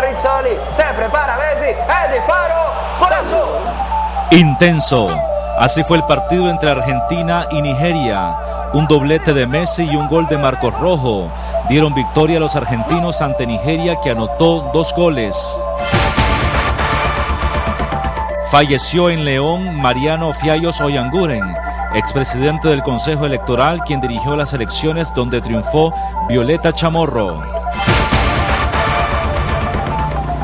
Rizzoli, se prepara Messi, el disparo, golazo. Intenso. Así fue el partido entre Argentina y Nigeria. Un doblete de Messi y un gol de Marcos Rojo dieron victoria a los argentinos ante Nigeria, que anotó 2 goles. Falleció en León Mariano Fiallos Oyanguren, expresidente del Consejo Electoral, quien dirigió las elecciones donde triunfó Violeta Chamorro.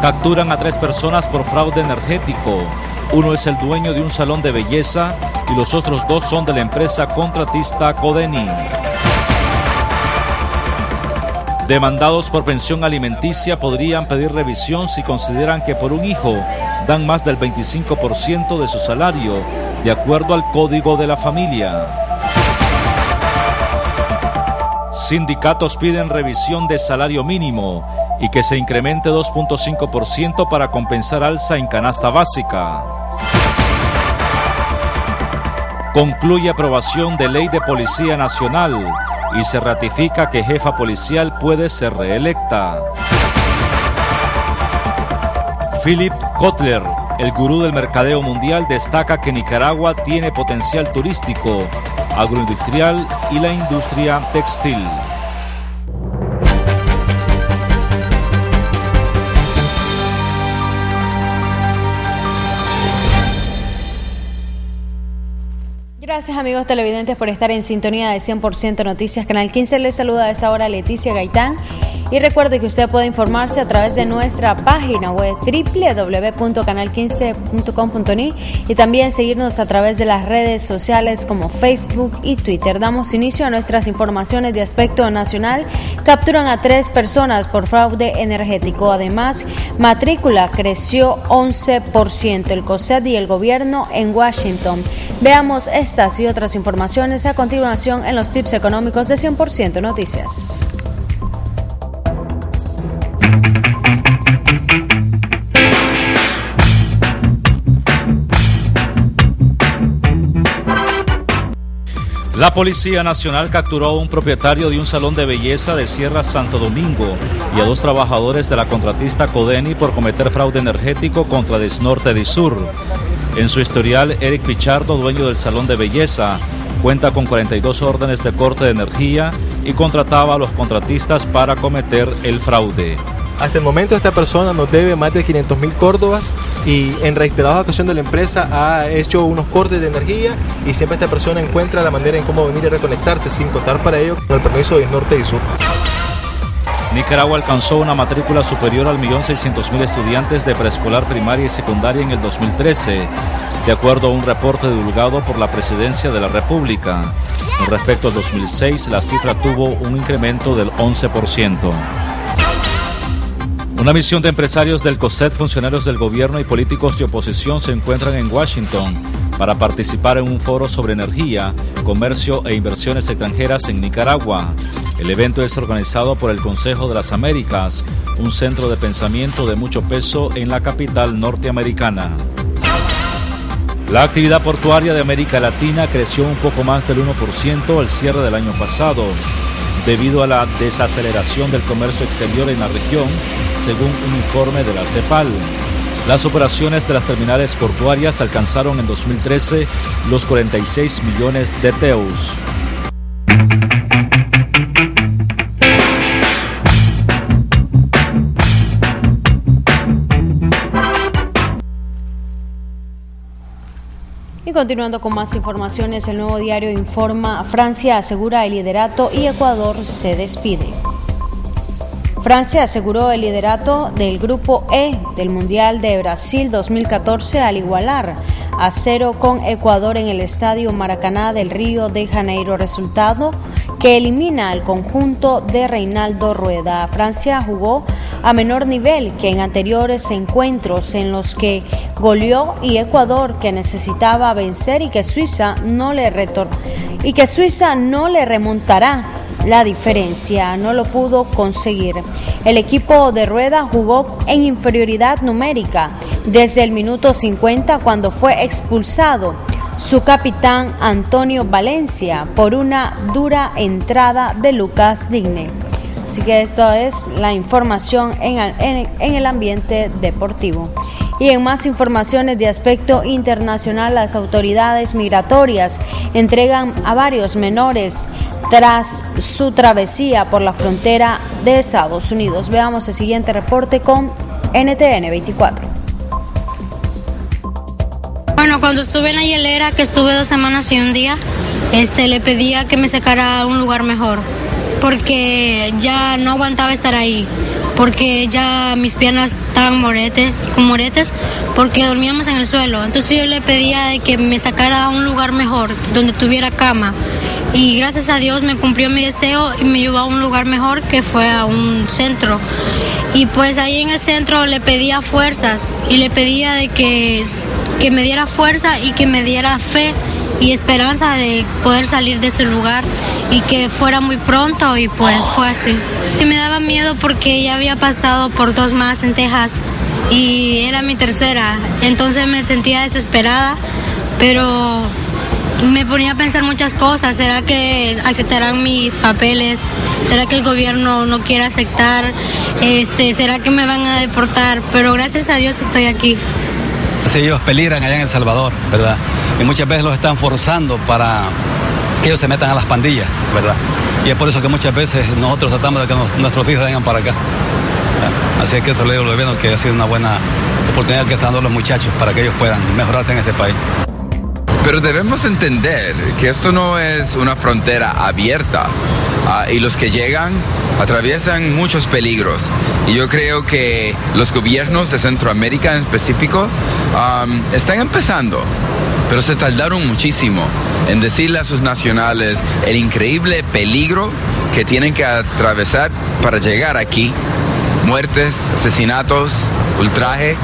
Capturan a 3 personas por fraude energético. Uno es el dueño de un salón de belleza y los otros 2 son de la empresa contratista Codeni. Demandados por pensión alimenticia podrían pedir revisión si consideran que por un hijo dan más del 25% de su salario, de acuerdo al Código de la Familia. Sindicatos piden revisión de salario mínimo y que se incremente 2.5% para compensar alza en canasta básica. Concluye aprobación de ley de Policía Nacional y se ratifica que jefa policial puede ser reelecta. Philip Kotler, el gurú del mercadeo mundial, destaca que Nicaragua tiene potencial turístico, agroindustrial y la industria textil. Gracias, amigos televidentes, por estar en sintonía de 100% Noticias. Canal 15 les saluda a esta hora Leticia Gaitán. Y recuerde que usted puede informarse a través de nuestra página web www.canal15.com.ni y también seguirnos a través de las redes sociales como Facebook y Twitter. Damos inicio a nuestras informaciones de aspecto nacional. Capturan a 3 personas por fraude energético. Además, matrícula creció 11%. El COSET y el gobierno en Washington. Veamos estas y otras informaciones a continuación en los tips económicos de 100% Noticias. La Policía Nacional capturó a un propietario de un salón de belleza de Sierra Santo Domingo y a 2 trabajadores de la contratista Codeni por cometer fraude energético contra Desnorte de Sur. En su historial, Eric Pichardo, dueño del salón de belleza, cuenta con 42 órdenes de corte de energía y contrataba a los contratistas para cometer el fraude. Hasta el momento esta persona nos debe más de 500.000 córdobas y en reiteradas ocasiones la empresa ha hecho unos cortes de energía y siempre esta persona encuentra la manera en cómo venir a reconectarse sin contar para ello con el permiso de Norte y Sur. Nicaragua alcanzó una matrícula superior al 1.600.000 estudiantes de preescolar, primaria y secundaria en el 2013, de acuerdo a un reporte divulgado por la Presidencia de la República. Con respecto al 2006, la cifra tuvo un incremento del 11%. Una misión de empresarios del COSET, funcionarios del gobierno y políticos de oposición se encuentran en Washington para participar en un foro sobre energía, comercio e inversiones extranjeras en Nicaragua. El evento es organizado por el Consejo de las Américas, un centro de pensamiento de mucho peso en la capital norteamericana. La actividad portuaria de América Latina creció un poco más del 1% al cierre del año pasado, debido a la desaceleración del comercio exterior en la región, según un informe de la CEPAL. Las operaciones de las terminales portuarias alcanzaron en 2013 los 46 millones de TEUs. Y continuando con más informaciones, el Nuevo Diario informa: Francia asegura el liderato y Ecuador se despide. Francia aseguró el liderato del Grupo E del Mundial de Brasil 2014 al igualar a 0 con Ecuador en el Estadio Maracaná del Río de Janeiro, resultado que elimina al conjunto de Reinaldo Rueda. Francia jugó a menor nivel que en anteriores encuentros en los que goleó, y Ecuador, que necesitaba vencer y que Suiza no le remontará la diferencia, no lo pudo conseguir. El equipo de Rueda jugó en inferioridad numérica desde el minuto 50, cuando fue expulsado su capitán Antonio Valencia por una dura entrada de Lucas Digne. Así que esto es la información en el ambiente deportivo. Y en más informaciones de aspecto internacional, las autoridades migratorias entregan a varios menores tras su travesía por la frontera de Estados Unidos. Veamos el siguiente reporte con NTN 24. Bueno, cuando estuve en la hielera, que estuve 2 semanas y un día, le pedía que me sacara a un lugar mejor, porque ya no aguantaba estar ahí, porque ya mis piernas estaban con moretes, porque dormíamos en el suelo. Entonces yo le pedía de que me sacara a un lugar mejor, donde tuviera cama. Y gracias a Dios me cumplió mi deseo y me llevó a un lugar mejor, que fue a un centro. Y pues ahí en el centro le pedía fuerzas y le pedía de que me diera fuerza y que me diera fe y esperanza de poder salir de ese lugar y que fuera muy pronto, y pues fue así. Y me daba miedo porque ya había pasado por 2 más en Texas y era mi tercera, entonces me sentía desesperada, pero me ponía a pensar muchas cosas. ¿Será que aceptarán mis papeles? ¿Será que el gobierno no quiere aceptar? ¿Será que me van a deportar? Pero gracias a Dios estoy aquí. Sí, ellos peligran allá en El Salvador, ¿verdad? Y muchas veces los están forzando para que ellos se metan a las pandillas, ¿verdad? Y es por eso que muchas veces nosotros tratamos de que nuestros hijos vengan para acá. Así es que eso le digo al gobierno, que ha sido una buena oportunidad que están dando los muchachos para que ellos puedan mejorarse en este país. Pero debemos entender que esto no es una frontera abierta, y los que llegan atraviesan muchos peligros. Y yo creo que los gobiernos de Centroamérica en específico están empezando, pero se tardaron muchísimo en decirle a sus nacionales el increíble peligro que tienen que atravesar para llegar aquí. Muertes, asesinatos, ultraje.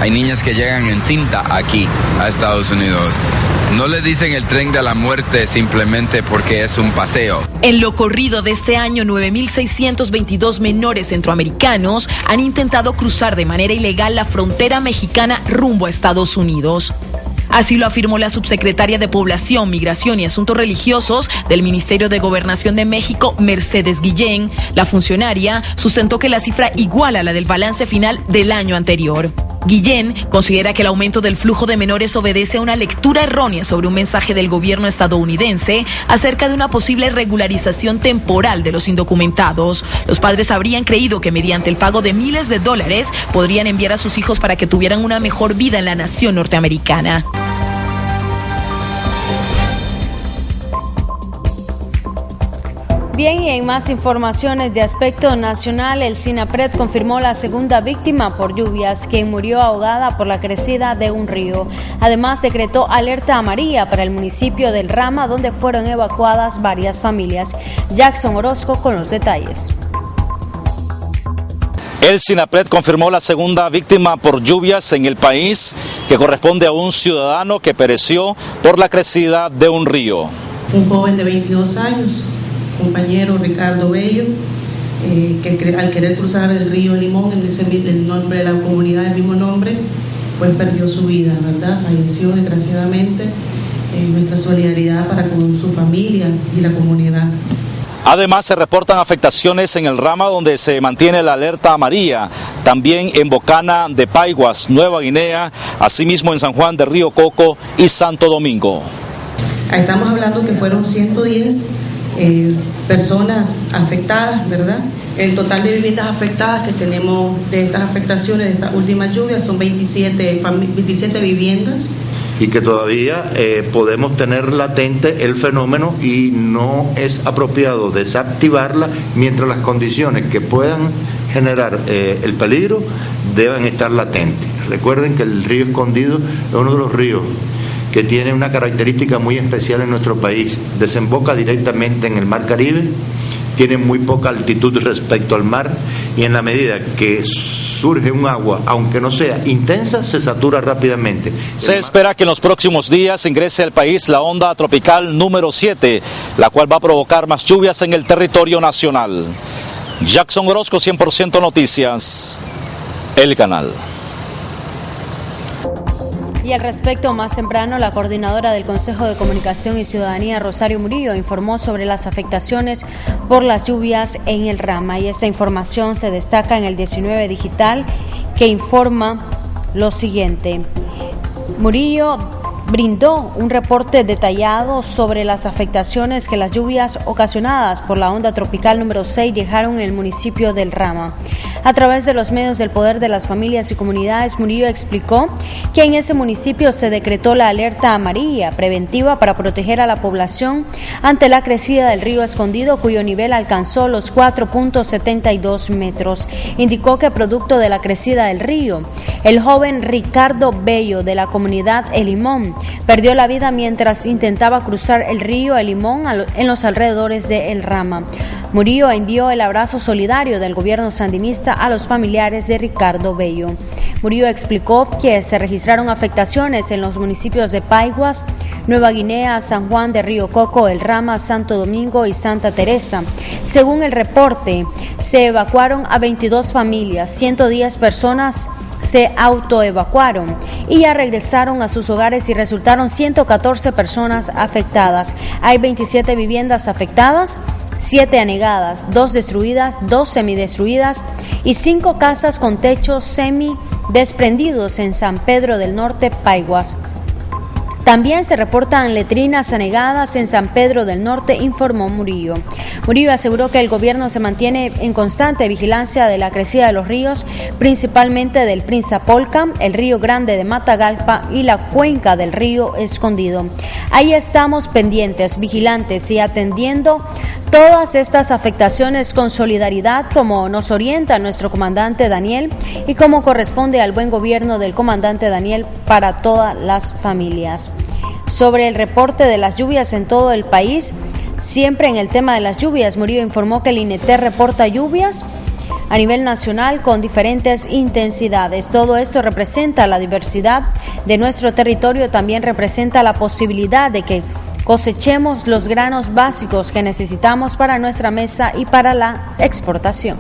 Hay niñas que llegan en cinta aquí a Estados Unidos. No le dicen el tren de la muerte simplemente porque es un paseo. En lo corrido de este año, 9.622 menores centroamericanos han intentado cruzar de manera ilegal la frontera mexicana rumbo a Estados Unidos. Así lo afirmó la subsecretaria de Población, Migración y Asuntos Religiosos del Ministerio de Gobernación de México, Mercedes Guillén. La funcionaria sustentó que la cifra iguala a la del balance final del año anterior. Guillén considera que el aumento del flujo de menores obedece a una lectura errónea sobre un mensaje del gobierno estadounidense acerca de una posible regularización temporal de los indocumentados. Los padres habrían creído que mediante el pago de miles de dólares podrían enviar a sus hijos para que tuvieran una mejor vida en la nación norteamericana. Bien, y en más informaciones de aspecto nacional, el SINAPRED confirmó la segunda víctima por lluvias, quien murió ahogada por la crecida de un río. Además, decretó alerta amarilla para el municipio del Rama, donde fueron evacuadas varias familias. Jackson Orozco con los detalles. El SINAPRED confirmó la segunda víctima por lluvias en el país, que corresponde a un ciudadano que pereció por la crecida de un río. Un joven de 22 años, compañero Ricardo Bello, que al querer cruzar el río Limón, el nombre de la comunidad del mismo nombre, pues perdió su vida, ¿verdad? Falleció desgraciadamente. Nuestra solidaridad para con su familia y la comunidad. Además, se reportan afectaciones en el Rama, donde se mantiene la alerta amarilla, también en Bocana de Paiguas, Nueva Guinea, asimismo en San Juan de Río Coco y Santo Domingo. Estamos hablando que fueron 110 personas afectadas, ¿verdad? El total de viviendas afectadas que tenemos de estas afectaciones, de estas últimas lluvias, son 27 viviendas. Y que todavía podemos tener latente el fenómeno y no es apropiado desactivarla mientras las condiciones que puedan generar el peligro deben estar latentes. Recuerden que el río Escondido es uno de los ríos que tiene una característica muy especial en nuestro país. Desemboca directamente en el Mar Caribe, tiene muy poca altitud respecto al mar y en la medida que surge un agua, aunque no sea intensa, se satura rápidamente. Se espera que en los próximos días ingrese al país la onda tropical número 7, la cual va a provocar más lluvias en el territorio nacional. Jackson Orozco, 100% Noticias, El Canal. Y al respecto, más temprano, la coordinadora del Consejo de Comunicación y Ciudadanía, Rosario Murillo, informó sobre las afectaciones por las lluvias en el Rama. Y esta información se destaca en el 19 Digital, que informa lo siguiente. Murillo brindó un reporte detallado sobre las afectaciones que las lluvias ocasionadas por la onda tropical número 6 dejaron en el municipio del Rama. A través de los medios del Poder de las Familias y Comunidades, Murillo explicó que en ese municipio se decretó la alerta amarilla preventiva para proteger a la población ante la crecida del río Escondido, cuyo nivel alcanzó los 4.72 metros. Indicó que producto de la crecida del río, el joven Ricardo Bello de la comunidad El Limón perdió la vida mientras intentaba cruzar el río El Limón en los alrededores de El Rama. Murillo envió el abrazo solidario del gobierno sandinista a los familiares de Ricardo Bello. Murillo explicó que se registraron afectaciones en los municipios de Paiguas, Nueva Guinea, San Juan de Río Coco, El Rama, Santo Domingo y Santa Teresa. Según el reporte, se evacuaron a 22 familias, 110 personas se autoevacuaron y ya regresaron a sus hogares y resultaron 114 personas afectadas. Hay 27 viviendas afectadas, 7 anegadas, 2 destruidas, 2 semidestruidas y 5 casas con techos semidescendidos en San Pedro del Norte, Paiguas. También se reportan letrinas anegadas en San Pedro del Norte, informó Murillo. Murillo aseguró que el gobierno se mantiene en constante vigilancia de la crecida de los ríos, principalmente del Prinzapolca, el río Grande de Matagalpa y la cuenca del río Escondido. Ahí estamos pendientes, vigilantes y atendiendo todas estas afectaciones con solidaridad, como nos orienta nuestro comandante Daniel y como corresponde al buen gobierno del comandante Daniel para todas las familias. Sobre el reporte de las lluvias en todo el país, siempre en el tema de las lluvias, Murillo informó que el INETER reporta lluvias a nivel nacional con diferentes intensidades. Todo esto representa la diversidad de nuestro territorio, también representa la posibilidad de que cosechemos los granos básicos que necesitamos para nuestra mesa y para la exportación.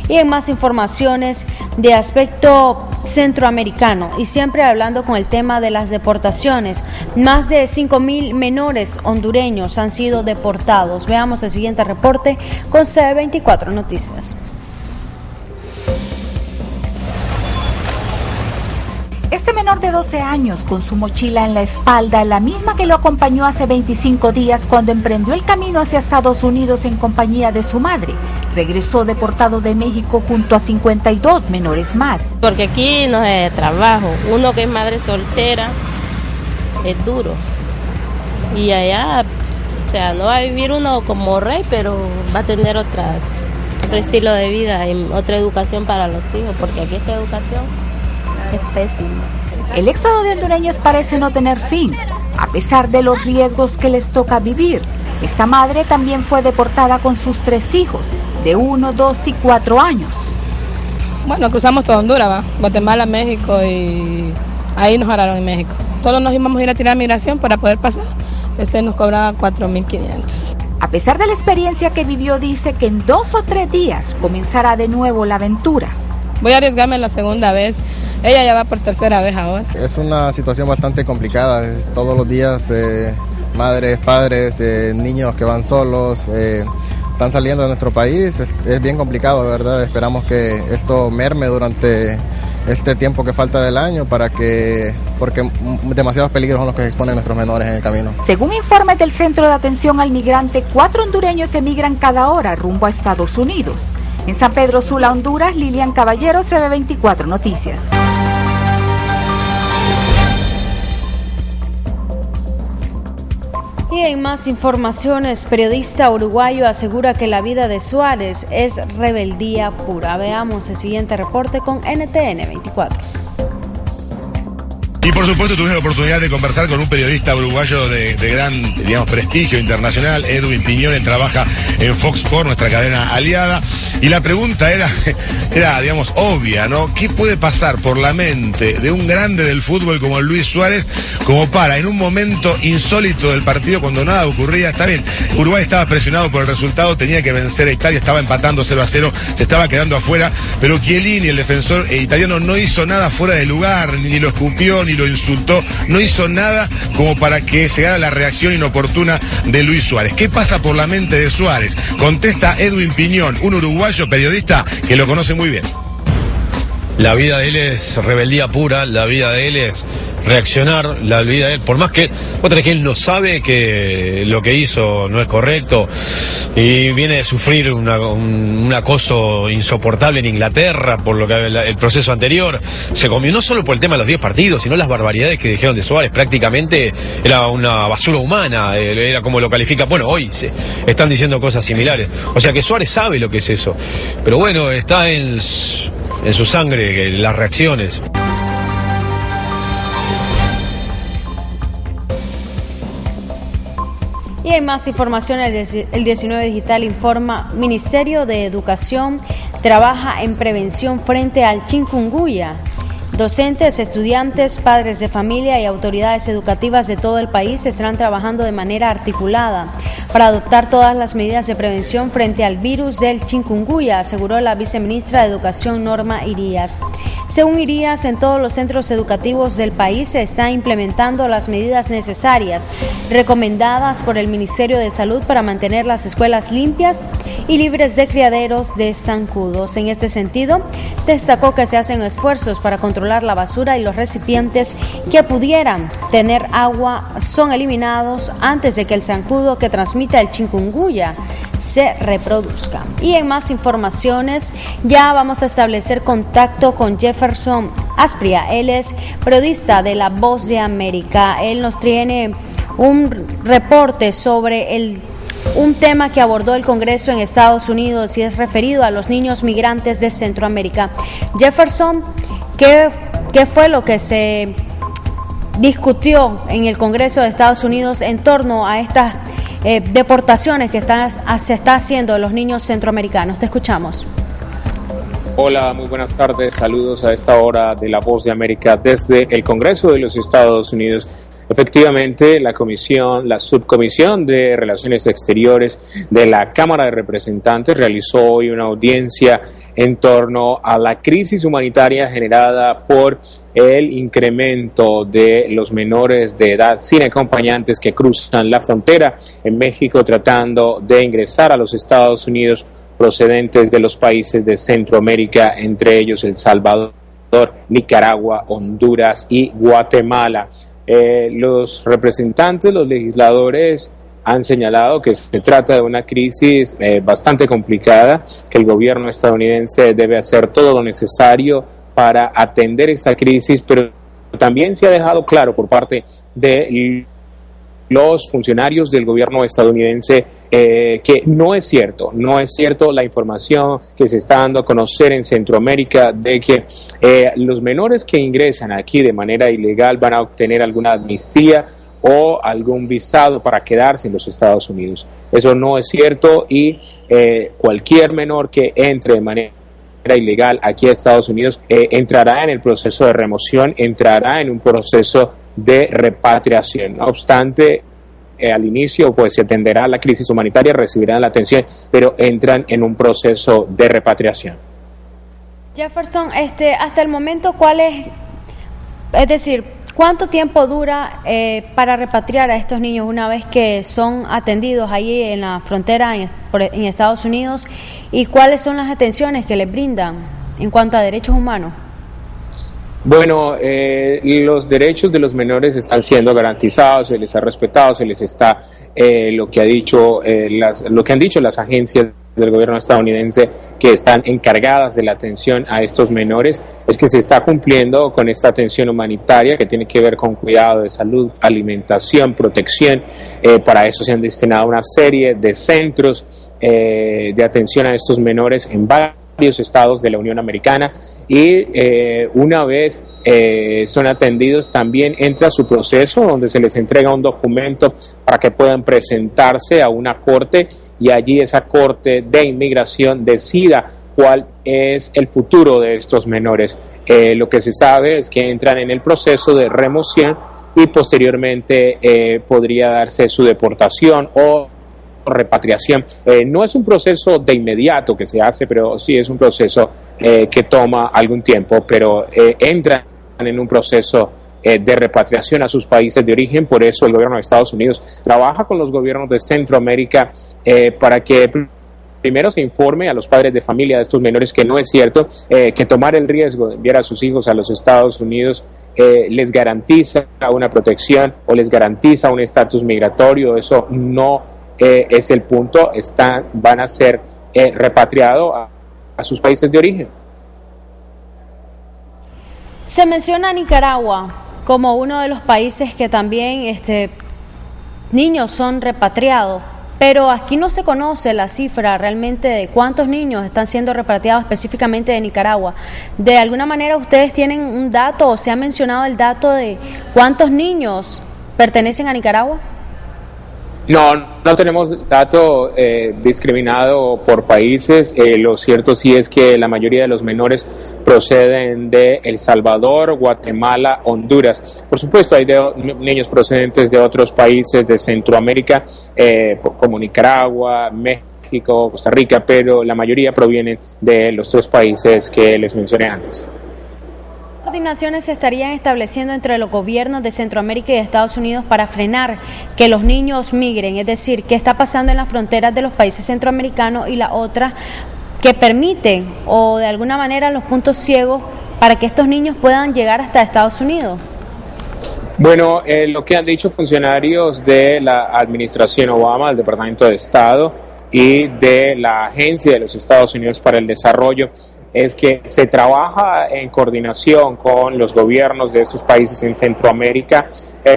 Y en más informaciones de aspecto centroamericano y siempre hablando con el tema de las deportaciones, más de 5.000 menores hondureños han sido deportados. Veamos el siguiente reporte con C24 Noticias. Este menor de 12 años, con su mochila en la espalda, la misma que lo acompañó hace 25 días cuando emprendió el camino hacia Estados Unidos en compañía de su madre, regresó deportado de México junto a 52 menores más. Porque aquí no es trabajo, uno que es madre soltera es duro y allá, o sea, no va a vivir uno como rey, pero va a tener otro estilo de vida y otra educación para los hijos, porque aquí esta educación es pésima. El éxodo de hondureños parece no tener fin, a pesar de los riesgos que les toca vivir. Esta madre también fue deportada con sus 3 hijos, de 1, 2 y 4 años. Bueno, cruzamos toda Honduras, Guatemala, México, y ahí nos pararon en México. Todos nos íbamos a ir a tirar migración para poder pasar. Nos cobraba 4.500. A pesar de la experiencia que vivió, dice que en 2 o 3 días comenzará de nuevo la aventura. Voy a arriesgarme la segunda vez. Ella ya va por 3ª vez ahora. Es una situación bastante complicada. Todos los días madres, padres, niños que van solos, están saliendo de nuestro país. Es bien complicado, ¿verdad? Esperamos que esto merme durante este tiempo que falta del año porque demasiados peligros son los que se exponen nuestros menores en el camino. Según informes del Centro de Atención al Migrante, 4 hondureños emigran cada hora rumbo a Estados Unidos. En San Pedro Sula, Honduras, Lilian Caballero, CB24 Noticias. Y en más informaciones, periodista uruguayo asegura que la vida de Suárez es rebeldía pura. Veamos el siguiente reporte con NTN 24. Y por supuesto tuvimos la oportunidad de conversar con un periodista uruguayo de gran, digamos, prestigio internacional, Edwin Piñón. Él trabaja en Fox Sports, nuestra cadena aliada, y la pregunta era, digamos, obvia, ¿no? ¿Qué puede pasar por la mente de un grande del fútbol como Luis Suárez, como para, en un momento insólito del partido, cuando nada ocurría? Está bien, Uruguay estaba presionado por el resultado, tenía que vencer a Italia, estaba empatando 0-0, se estaba quedando afuera, pero Chiellini, el defensor italiano, no hizo nada fuera de lugar, ni lo escupió, ni y lo insultó, no hizo nada como para que llegara la reacción inoportuna de Luis Suárez. ¿Qué pasa por la mente de Suárez? Contesta Edwin Piñón, un uruguayo periodista que lo conoce muy bien. La vida de él es rebeldía pura, la vida de él es reaccionar, la vida de él, por más que otra que él no sabe que lo que hizo no es correcto y viene de sufrir un acoso insoportable en Inglaterra por lo que el proceso anterior se comió, no solo por el tema de los 10 partidos, sino las barbaridades que dijeron de Suárez. Prácticamente era una basura humana, era como lo califica, bueno, hoy se están diciendo cosas similares, o sea que Suárez sabe lo que es eso, pero bueno, está en su sangre las reacciones. Y hay más información, el 19 Digital informa, Ministerio de Educación trabaja en prevención frente al chikungunya. Docentes, estudiantes, padres de familia y autoridades educativas de todo el país estarán trabajando de manera articulada para adoptar todas las medidas de prevención frente al virus del chikungunya, aseguró la viceministra de Educación Norma Irías. Según Irías, en todos los centros educativos del país se están implementando las medidas necesarias recomendadas por el Ministerio de Salud para mantener las escuelas limpias y libres de criaderos de zancudos. En este sentido, destacó que se hacen esfuerzos para controlar la basura y los recipientes que pudieran tener agua son eliminados antes de que el zancudo que transmite el chikungunya se reproduzca. Y en más informaciones, ya vamos a establecer contacto con Jefferson Aspria. Él es periodista de La Voz de América. Él nos tiene un reporte sobre un tema que abordó el Congreso en Estados Unidos y es referido a los niños migrantes de Centroamérica. Jefferson, ¿qué fue lo que se discutió en el Congreso de Estados Unidos en torno a estas deportaciones que se está haciendo de los niños centroamericanos? Te escuchamos. Hola, muy buenas tardes. Saludos a esta hora de La Voz de América desde el Congreso de los Estados Unidos. Efectivamente, la subcomisión de Relaciones Exteriores de la Cámara de Representantes realizó hoy una audiencia en torno a la crisis humanitaria generada por el incremento de los menores de edad sin acompañantes que cruzan la frontera en México tratando de ingresar a los Estados Unidos procedentes de los países de Centroamérica, entre ellos El Salvador, Nicaragua, Honduras y Guatemala. Los representantes, los legisladores han señalado que se trata de una crisis bastante complicada, que el gobierno estadounidense debe hacer todo lo necesario para atender esta crisis, pero también se ha dejado claro por parte de los funcionarios del gobierno estadounidense que no es cierto la información que se está dando a conocer en Centroamérica de que los menores que ingresan aquí de manera ilegal van a obtener alguna amnistía o algún visado para quedarse en los Estados Unidos. Eso no es cierto y cualquier menor que entre de manera ilegal aquí a Estados Unidos entrará en el proceso de remoción, entrará en un proceso de repatriación. No obstante, al inicio pues se atenderá la crisis humanitaria, recibirán la atención, pero entran en un proceso de repatriación. Jefferson, hasta el momento, es decir, ¿cuánto tiempo dura para repatriar a estos niños una vez que son atendidos ahí en la frontera en Estados Unidos? ¿Y cuáles son las atenciones que les brindan en cuanto a derechos humanos? Bueno, los derechos de los menores están siendo garantizados, se les ha respetado, se les está lo que han dicho las agencias del gobierno estadounidense que están encargadas de la atención a estos menores, es que se está cumpliendo con esta atención humanitaria que tiene que ver con cuidado de salud, alimentación, protección. Para eso se han destinado una serie de centros de atención a estos menores en varios estados de la Unión Americana. Y una vez son atendidos también entra su proceso donde se les entrega un documento para que puedan presentarse a una corte y allí esa corte de inmigración decida cuál es el futuro de estos menores. Lo que se sabe es que entran en el proceso de remoción y posteriormente podría darse su deportación o repatriación. No es un proceso de inmediato que se hace, pero sí es un proceso que toma algún tiempo, pero entran en un proceso de repatriación a sus países de origen. Por eso el gobierno de Estados Unidos trabaja con los gobiernos de Centroamérica para que primero se informe a los padres de familia de estos menores que no es cierto que tomar el riesgo de enviar a sus hijos a los Estados Unidos les garantiza una protección o les garantiza un estatus migratorio. Eso no es el punto. Van a ser repatriados a sus países de origen. Se menciona a Nicaragua como uno de los países que también niños son repatriados, pero aquí no se conoce la cifra realmente de cuántos niños están siendo repatriados específicamente de Nicaragua. ¿De alguna manera ustedes tienen un dato o se ha mencionado el dato de cuántos niños pertenecen a Nicaragua? No tenemos dato discriminado por países. Lo cierto sí es que la mayoría de los menores proceden de El Salvador, Guatemala, Honduras. Por supuesto, hay niños procedentes de otros países de Centroamérica, como Nicaragua, México, Costa Rica, pero la mayoría provienen de los 3 países que les mencioné antes. ¿Qué coordinaciones se estarían estableciendo entre los gobiernos de Centroamérica y de Estados Unidos para frenar que los niños migren? Es decir, ¿qué está pasando en las fronteras de los países centroamericanos y la otra que permiten o de alguna manera los puntos ciegos para que estos niños puedan llegar hasta Estados Unidos? Bueno, lo que han dicho funcionarios de la administración Obama, del Departamento de Estado y de la Agencia de los Estados Unidos para el Desarrollo es que se trabaja en coordinación con los gobiernos de estos países en Centroamérica,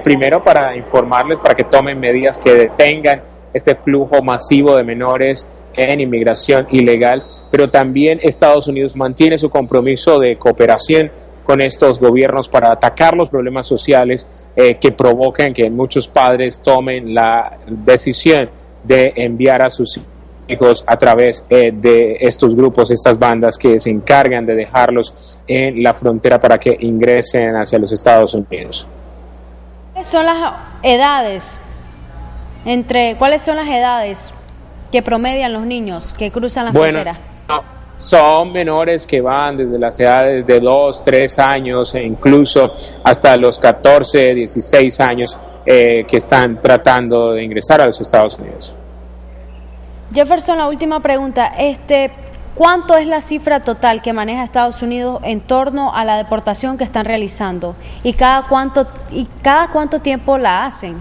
primero para informarles, para que tomen medidas que detengan este flujo masivo de menores en inmigración ilegal, pero también Estados Unidos mantiene su compromiso de cooperación con estos gobiernos para atacar los problemas sociales que provocan que muchos padres tomen la decisión de enviar a sus hijos a través de estos grupos, estas bandas que se encargan de dejarlos en la frontera para que ingresen hacia los Estados Unidos. ¿Cuáles son las edades? ¿Cuáles son las edades que promedian los niños que cruzan la frontera? Son menores que van desde las edades de 2, 3 años e incluso hasta los 14, 16 años que están tratando de ingresar a los Estados Unidos. Jefferson, la última pregunta. ¿Cuánto es la cifra total que maneja Estados Unidos en torno a la deportación que están realizando? ¿Y cada cuánto tiempo la hacen?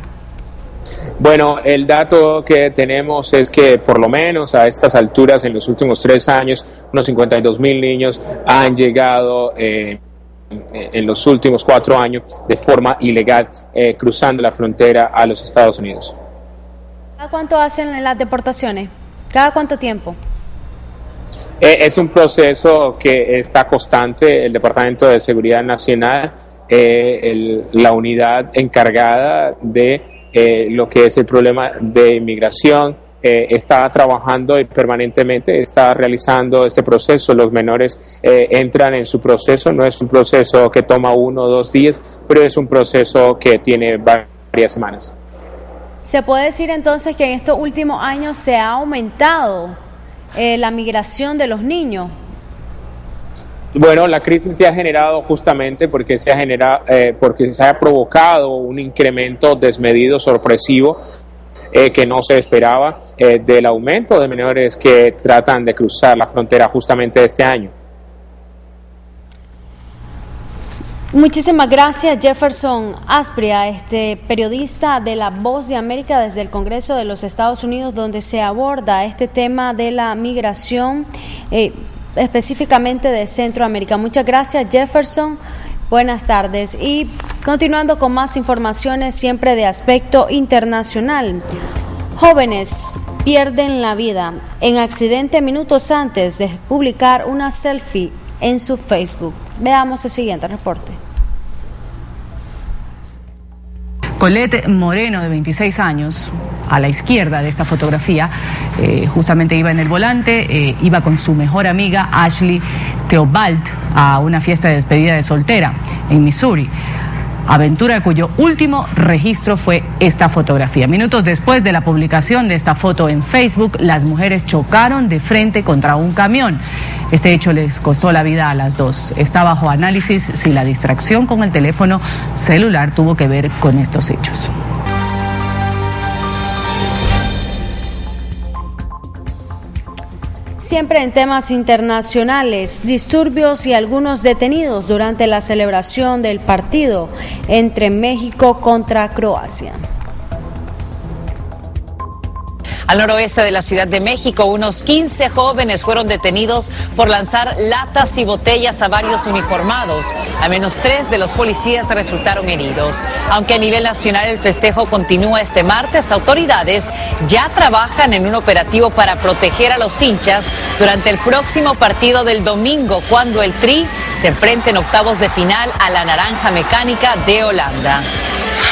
Bueno, el dato que tenemos es que por lo menos a estas alturas, en los últimos 3 años, unos 52,000 niños han llegado en los últimos 4 años de forma ilegal cruzando la frontera a los Estados Unidos. ¿Cada cuánto hacen las deportaciones? ¿Cada cuánto tiempo? Es un proceso que está constante. El Departamento de Seguridad Nacional, la unidad encargada de lo que es el problema de inmigración, está trabajando y permanentemente está realizando este proceso. Los menores entran en su proceso. No es un proceso que toma 1 o 2 días, pero es un proceso que tiene varias semanas. ¿Se puede decir entonces que en estos últimos años se ha aumentado la migración de los niños? Bueno, la crisis se ha generado justamente porque se ha provocado un incremento desmedido, sorpresivo, que no se esperaba, del aumento de menores que tratan de cruzar la frontera justamente este año. Muchísimas gracias, Jefferson Aspria, periodista de La Voz de América desde el Congreso de los Estados Unidos, donde se aborda este tema de la migración, específicamente de Centroamérica. Muchas gracias, Jefferson. Buenas tardes. Y continuando con más informaciones, siempre de aspecto internacional. Jóvenes pierden la vida en accidente minutos antes de publicar una selfie en su Facebook. Veamos el siguiente reporte. Colette Moreno, de 26 años, a la izquierda de esta fotografía, justamente iba en el volante, iba con su mejor amiga Ashley Theobald a una fiesta de despedida de soltera en Missouri. aventura cuyo último registro fue esta fotografía. Minutos después de la publicación de esta foto en Facebook, las mujeres chocaron de frente contra un camión. Este hecho les costó la vida a las dos. Está bajo análisis si la distracción con el teléfono celular tuvo que ver con estos hechos. Siempre en temas internacionales, disturbios y algunos detenidos durante la celebración del partido entre México contra Croacia. Al noroeste de la Ciudad de México, unos 15 jóvenes fueron detenidos por lanzar latas y botellas a varios uniformados. Al menos 3 de los policías resultaron heridos. Aunque a nivel nacional el festejo continúa este martes, autoridades ya trabajan en un operativo para proteger a los hinchas durante el próximo partido del domingo, cuando el Tri se enfrente en octavos de final a la Naranja Mecánica de Holanda.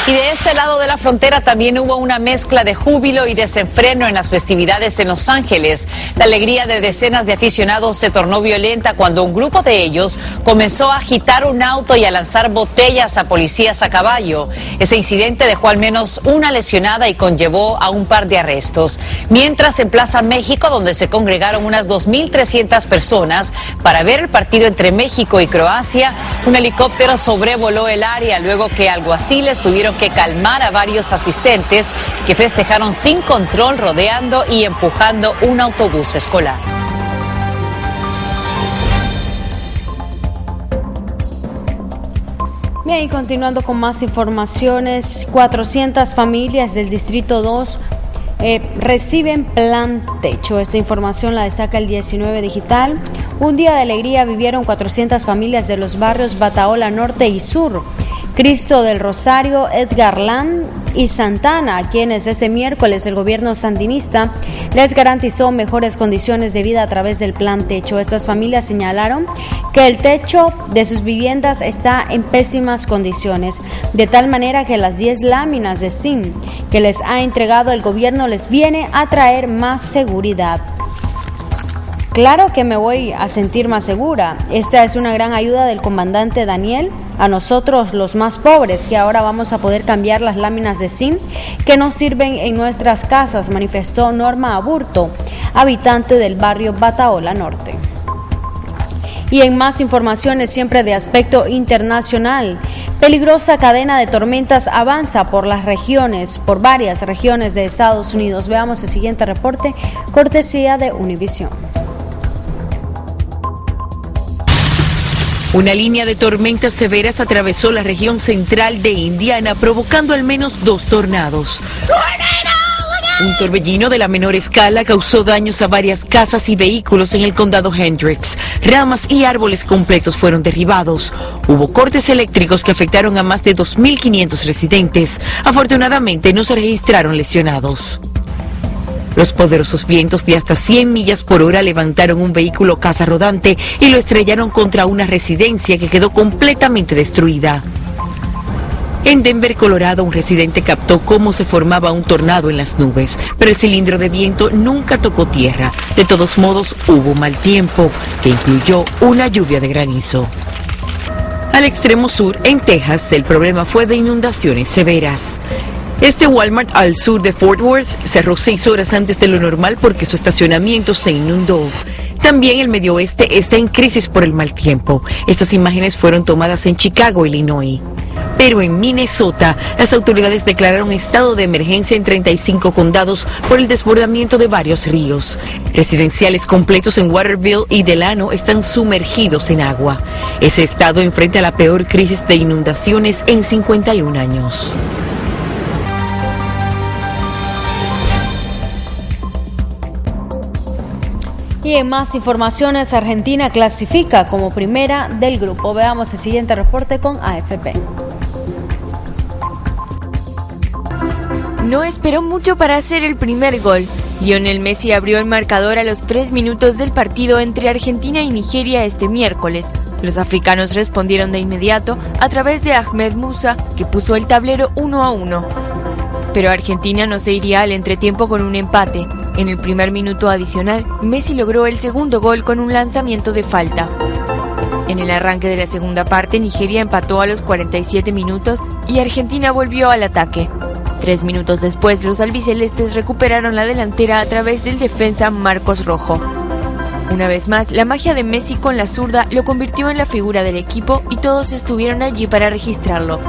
Y de este lado de la frontera también hubo una mezcla de júbilo y desenfreno en las festividades en Los Ángeles. La alegría de decenas de aficionados se tornó violenta cuando un grupo de ellos comenzó a agitar un auto y a lanzar botellas a policías a caballo. Ese incidente dejó al menos una lesionada y conllevó a un par de arrestos. Mientras en Plaza México, donde se congregaron unas 2.300 personas para ver el partido entre México y Croacia, un helicóptero sobrevoló el área luego que alguaciles tuvieron que calmar a varios asistentes que festejaron sin control rodeando y empujando un autobús escolar. Bien, y continuando con más informaciones, 400 familias del Distrito 2 reciben plan techo. Esta información la destaca el 19 Digital. Un día de alegría vivieron 400 familias de los barrios Bataola Norte y Sur, Cristo del Rosario, Edgarland y Santana, a quienes este miércoles el gobierno sandinista les garantizó mejores condiciones de vida a través del plan techo. Estas familias señalaron que el techo de sus viviendas está en pésimas condiciones, de tal manera que las 10 láminas de zinc que les ha entregado el gobierno les viene a traer más seguridad. Claro que me voy a sentir más segura. Esta es una gran ayuda del comandante Daniel a nosotros los más pobres, que ahora vamos a poder cambiar las láminas de zinc que nos sirven en nuestras casas, manifestó Norma Aburto, habitante del barrio Bataola Norte. Y en más informaciones, siempre de aspecto internacional, peligrosa cadena de tormentas avanza por varias regiones de Estados Unidos. Veamos el siguiente reporte, cortesía de Univisión. Una línea de tormentas severas atravesó la región central de Indiana, provocando al menos 2 tornados. Un torbellino de la menor escala causó daños a varias casas y vehículos en el condado Hendricks. Ramas y árboles completos fueron derribados. Hubo cortes eléctricos que afectaron a más de 2.500 residentes. Afortunadamente no se registraron lesionados. Los poderosos vientos de hasta 100 millas por hora levantaron un vehículo casa rodante y lo estrellaron contra una residencia que quedó completamente destruida. En Denver, Colorado, un residente captó cómo se formaba un tornado en las nubes, pero el cilindro de viento nunca tocó tierra. De todos modos, hubo mal tiempo, que incluyó una lluvia de granizo. Al extremo sur, en Texas, el problema fue de inundaciones severas. Este Walmart al sur de Fort Worth cerró 6 horas antes de lo normal porque su estacionamiento se inundó. También el Medio Oeste está en crisis por el mal tiempo. Estas imágenes fueron tomadas en Chicago, Illinois. Pero en Minnesota, las autoridades declararon estado de emergencia en 35 condados por el desbordamiento de varios ríos. Residenciales completos en Waterville y Delano están sumergidos en agua. Ese estado enfrenta la peor crisis de inundaciones en 51 años. Y en más informaciones, Argentina clasifica como primera del grupo. Veamos el siguiente reporte con AFP. No esperó mucho para hacer el primer gol. Lionel Messi abrió el marcador a los 3 minutos del partido entre Argentina y Nigeria este miércoles. Los africanos respondieron de inmediato a través de Ahmed Musa, que puso el tablero 1-1. Pero Argentina no se iría al entretiempo con un empate. En el primer minuto adicional, Messi logró el segundo gol con un lanzamiento de falta. En En el arranque de la segunda parte, Nigeria empató a los 47 minutos y Argentina volvió al ataque. 3 minutos después, los albicelestes recuperaron la delantera a través del defensa Marcos Rojo. Una vez más, la magia de Messi con la zurda lo convirtió en la figura del equipo y todos estuvieron allí para registrarlo.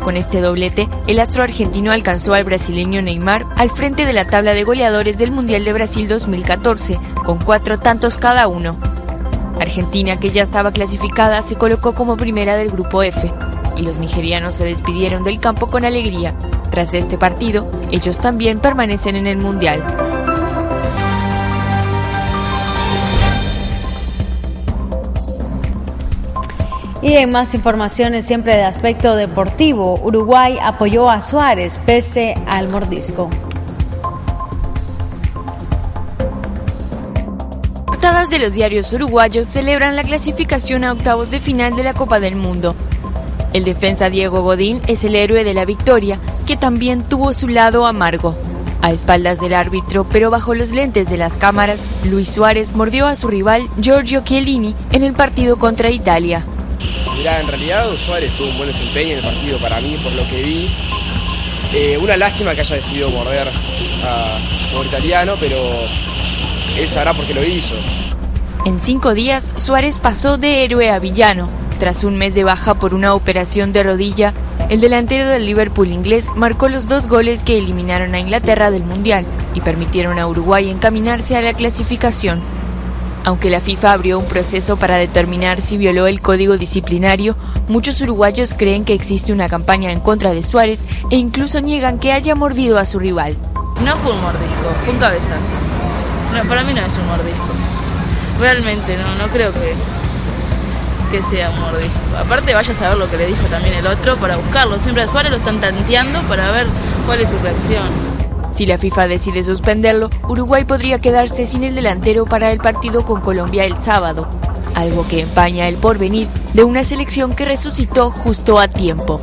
Con este doblete, el astro argentino alcanzó al brasileño Neymar al frente de la tabla de goleadores del Mundial de Brasil 2014, con 4 tantos cada uno. Argentina, que ya estaba clasificada, se colocó como primera del grupo F, y los nigerianos se despidieron del campo con alegría. Tras este partido, ellos también permanecen en el Mundial. Y en más informaciones, siempre de aspecto deportivo, Uruguay apoyó a Suárez pese al mordisco. Portadas de los diarios uruguayos celebran la clasificación a octavos de final de la Copa del Mundo. El defensa Diego Godín es el héroe de la victoria, que también tuvo su lado amargo. A espaldas del árbitro, pero bajo los lentes de las cámaras, Luis Suárez mordió a su rival Giorgio Chiellini en el partido contra Italia. Mirá, en realidad Suárez tuvo un buen desempeño en el partido para mí, por lo que vi. Una lástima que haya decidido morder a un italiano, pero él sabrá por qué lo hizo. En 5 días, Suárez pasó de héroe a villano. Tras un mes de baja por una operación de rodilla, el delantero del Liverpool inglés marcó los 2 goles que eliminaron a Inglaterra del Mundial y permitieron a Uruguay encaminarse a la clasificación. Aunque la FIFA abrió un proceso para determinar si violó el código disciplinario, muchos uruguayos creen que existe una campaña en contra de Suárez e incluso niegan que haya mordido a su rival. No fue un mordisco, fue un cabezazo. No, para mí no es un mordisco. Realmente no creo que sea un mordisco. Aparte, vaya a saber lo que le dijo también el otro para buscarlo. Siempre a Suárez lo están tanteando para ver cuál es su reacción. Si la FIFA decide suspenderlo, Uruguay podría quedarse sin el delantero para el partido con Colombia el sábado, algo que empaña el porvenir de una selección que resucitó justo a tiempo.